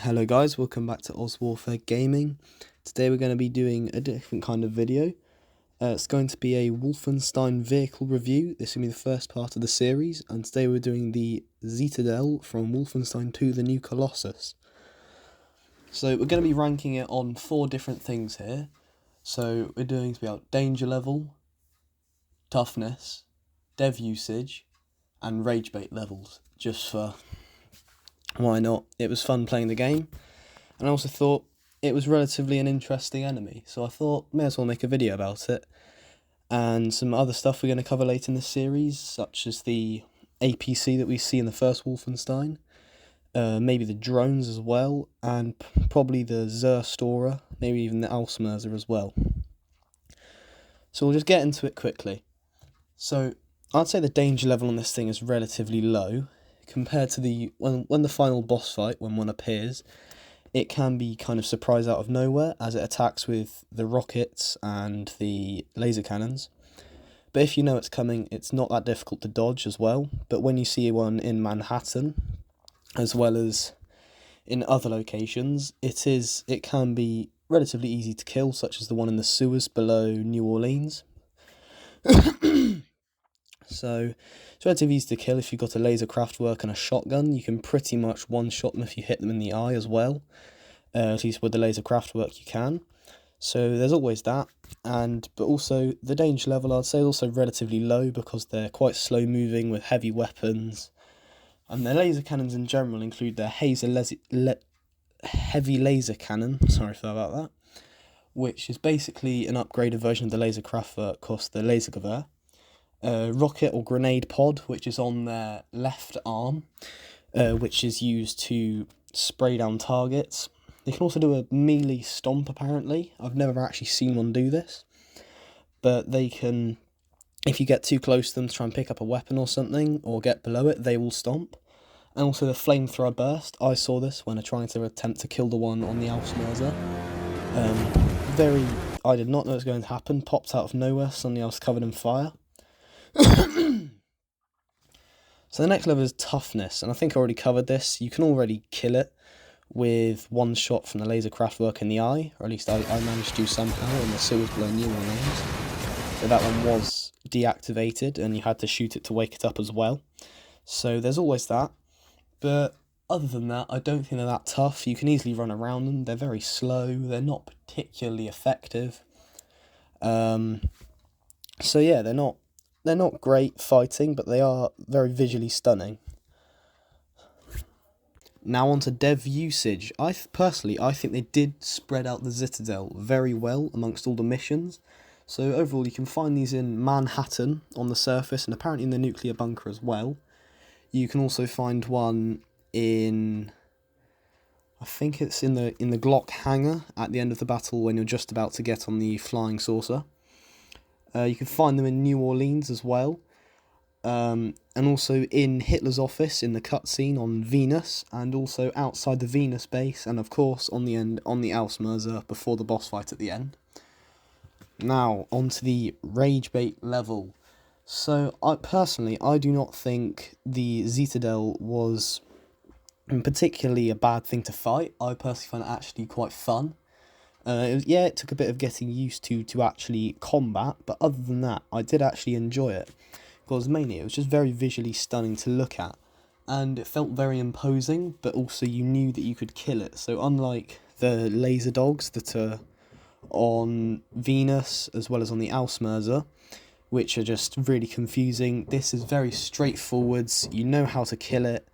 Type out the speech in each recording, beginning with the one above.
Hello guys, welcome back to Oz Warfare Gaming. Today we're going to be doing a different kind of video. It's going to be a Wolfenstein vehicle review. This will be the first part of the series, and today we're doing the Zitadelle from Wolfenstein 2, the new Colossus. So we're going to be ranking it on 4 different things here. So we're doing to be about danger level, toughness, dev usage, and rage bait levels, just for why not. It was fun playing the game, and I also thought it was relatively an interesting enemy, so I thought may as well make a video about it. And some other stuff we're going to cover later in this series, such as the APC that we see in the first Wolfenstein, maybe the drones as well, and probably the Zerstorer, maybe even the Ausmerzer as well. So we'll just get into it quickly. So I'd say the danger level on this thing is relatively low compared to the when the final boss fight, when one appears. It can be kind of surprise out of nowhere as it attacks with the rockets and the laser cannons. But if you know it's coming, it's not that difficult to dodge as well. But when you see one in Manhattan, as well as in other locations, it can be relatively easy to kill, such as the one in the sewers below New Orleans. So it's relatively easy to kill if you've got a laser craftwork and a shotgun. You can pretty much one-shot them if you hit them in the eye as well. At least with the laser craftwork you can. So there's always that. But also the danger level, I'd say, is also relatively low because they're quite slow moving with heavy weapons. And their laser cannons in general include their heavy laser cannon, sorry about that, which is basically an upgraded version of the laser craftwork cost the Lasergewehr. Rocket or grenade pod, which is on their left arm, which is used to spray down targets. They can also do a melee stomp, apparently. I've never actually seen one do this. But they can, if you get too close to them to try and pick up a weapon or something, or get below it, they will stomp. And also the flamethrower burst. I saw this when I tried to attempt to kill the one on the Ausmerzer. I did not know it was going to happen. Popped out of nowhere, suddenly I was covered in fire. So the next level is toughness, and I think I already covered this. You can already kill it with one shot from the laser craftwork in the eye, or at least I managed to somehow in the sewers below New Orleans. So that one was deactivated, and you had to shoot it to wake it up as well. So there's always that. But other than that, I don't think they're that tough. You can easily run around them. They're very slow. They're not particularly effective. So yeah, they're not great fighting, but they are very visually stunning. Now on to dev usage. I think they did spread out the Zitadelle very well amongst all the missions. So overall you can find these in Manhattan on the surface, and apparently in the nuclear bunker as well. You can also find one in, I think it's in the Glock hangar at the end of the battle when you're just about to get on the flying saucer. You can find them in New Orleans as well, and also in Hitler's office in the cutscene on Venus, and also outside the Venus base, and of course on the Ausmerzer before the boss fight at the end. Now onto the rage bait level. So I do not think the Zitadelle was particularly a bad thing to fight. I personally find it actually quite fun. It took a bit of getting used to actually combat, but other than that, I did actually enjoy it. Because mainly it was just very visually stunning to look at, and it felt very imposing, but also you knew that you could kill it. So unlike the laser dogs that are on Venus, as well as on the Ausmerzer, which are just really confusing, this is very straightforward. You know how to kill it.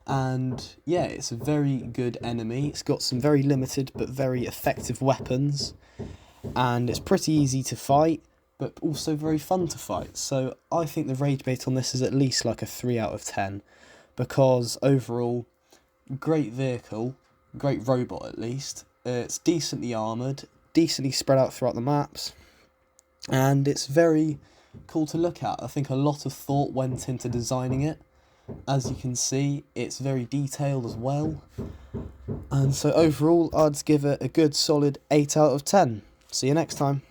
And yeah, it's a very good enemy. It's got some very limited but very effective weapons, and it's pretty easy to fight, but also very fun to fight. So I think the rage bait on this is at least like a 3 out of 10, because overall, great vehicle, great robot at least. It's decently armoured, decently spread out throughout the maps, and it's very cool to look at. I think a lot of thought went into designing it. As you can see, it's very detailed as well. And so overall, I'd give it a good solid 8 out of 10. See you next time.